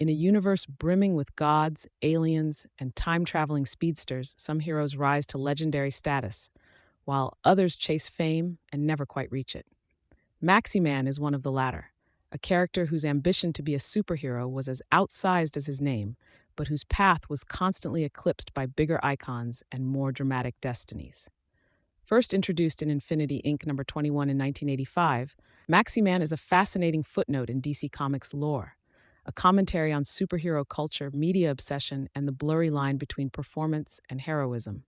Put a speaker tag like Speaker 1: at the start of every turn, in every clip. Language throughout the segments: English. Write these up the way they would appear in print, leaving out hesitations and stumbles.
Speaker 1: In a universe brimming with gods, aliens, and time traveling speedsters, some heroes rise to legendary status, while others chase fame and never quite reach it. Maxi-Man is one of the latter, a character whose ambition to be a superhero was as outsized as his name, but whose path was constantly eclipsed by bigger icons and more dramatic destinies. First introduced in Infinity Inc. number 21 in 1985, Maxi-Man is a fascinating footnote in DC Comics lore, a commentary on superhero culture, media obsession, and the blurry line between performance and heroism.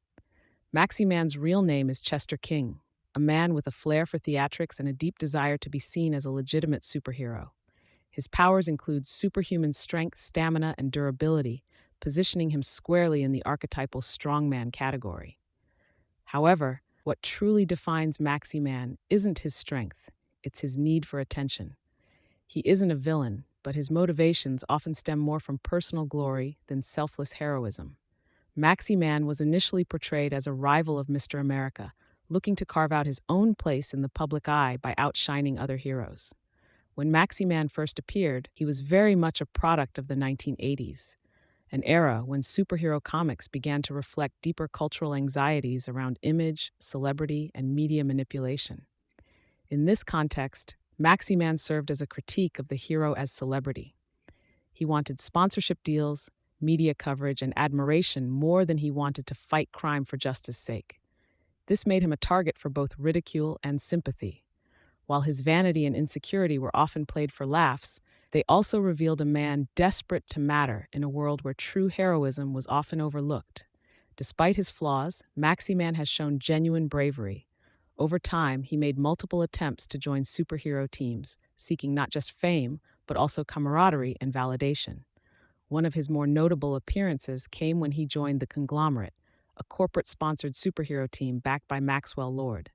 Speaker 1: Maxi-Man's real name is Chester King, a man with a flair for theatrics and a deep desire to be seen as a legitimate superhero. His powers include superhuman strength, stamina, and durability, positioning him squarely in the archetypal strongman category. However, what truly defines Maxi-Man isn't his strength, it's his need for attention. He isn't a villain, but his motivations often stem more from personal glory than selfless heroism. Maxi-Man was initially portrayed as a rival of Mr. America, looking to carve out his own place in the public eye by outshining other heroes. When Maxi-Man first appeared, he was very much a product of the 1980s, an era when superhero comics began to reflect deeper cultural anxieties around image, celebrity, and media manipulation. In this context, Maxi-Man served as a critique of the hero as celebrity. He wanted sponsorship deals, media coverage, and admiration more than he wanted to fight crime for justice's sake. This made him a target for both ridicule and sympathy. While his vanity and insecurity were often played for laughs, they also revealed a man desperate to matter in a world where true heroism was often overlooked. Despite his flaws, Maxi-Man has shown genuine bravery. Over time, he made multiple attempts to join superhero teams, seeking not just fame, but also camaraderie and validation. One of his more notable appearances came when he joined the Conglomerate, a corporate-sponsored superhero team backed by Maxwell Lord.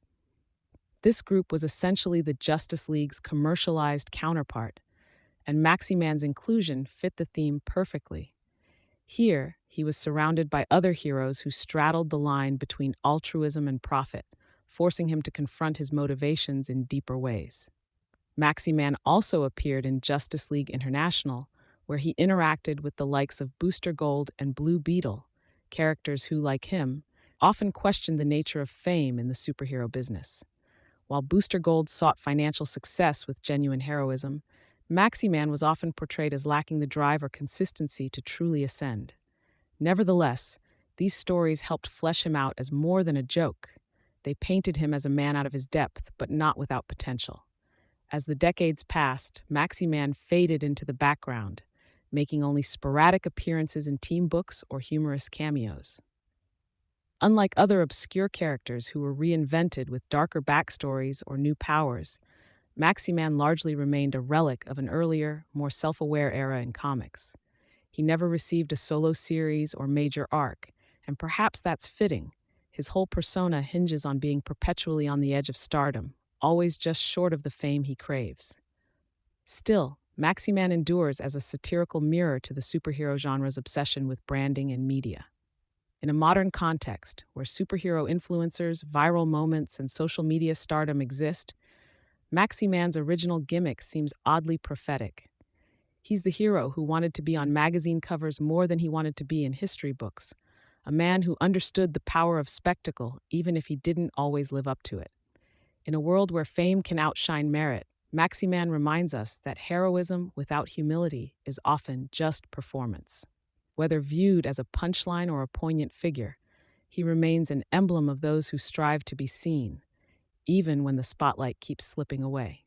Speaker 1: This group was essentially the Justice League's commercialized counterpart, and Maxi-Man's inclusion fit the theme perfectly. Here, he was surrounded by other heroes who straddled the line between altruism and profit, forcing him to confront his motivations in deeper ways. Maxi-Man also appeared in Justice League International, where he interacted with the likes of Booster Gold and Blue Beetle, characters who, like him, often questioned the nature of fame in the superhero business. While Booster Gold sought financial success with genuine heroism, Maxi-Man was often portrayed as lacking the drive or consistency to truly ascend. Nevertheless, these stories helped flesh him out as more than a joke. They painted him as a man out of his depth, but not without potential. As the decades passed, Maxi-Man faded into the background, making only sporadic appearances in team books or humorous cameos. Unlike other obscure characters who were reinvented with darker backstories or new powers, Maxi-Man largely remained a relic of an earlier, more self-aware era in comics. He never received a solo series or major arc, and perhaps that's fitting. His whole persona hinges on being perpetually on the edge of stardom, always just short of the fame he craves. Still, Maxi-Man endures as a satirical mirror to the superhero genre's obsession with branding and media. In a modern context, where superhero influencers, viral moments, and social media stardom exist, Maxi-Man's original gimmick seems oddly prophetic. He's the hero who wanted to be on magazine covers more than he wanted to be in history books, a man who understood the power of spectacle even if he didn't always live up to it. In a world where fame can outshine merit, Maxi-Man reminds us that heroism without humility is often just performance. Whether viewed as a punchline or a poignant figure, he remains an emblem of those who strive to be seen, even when the spotlight keeps slipping away.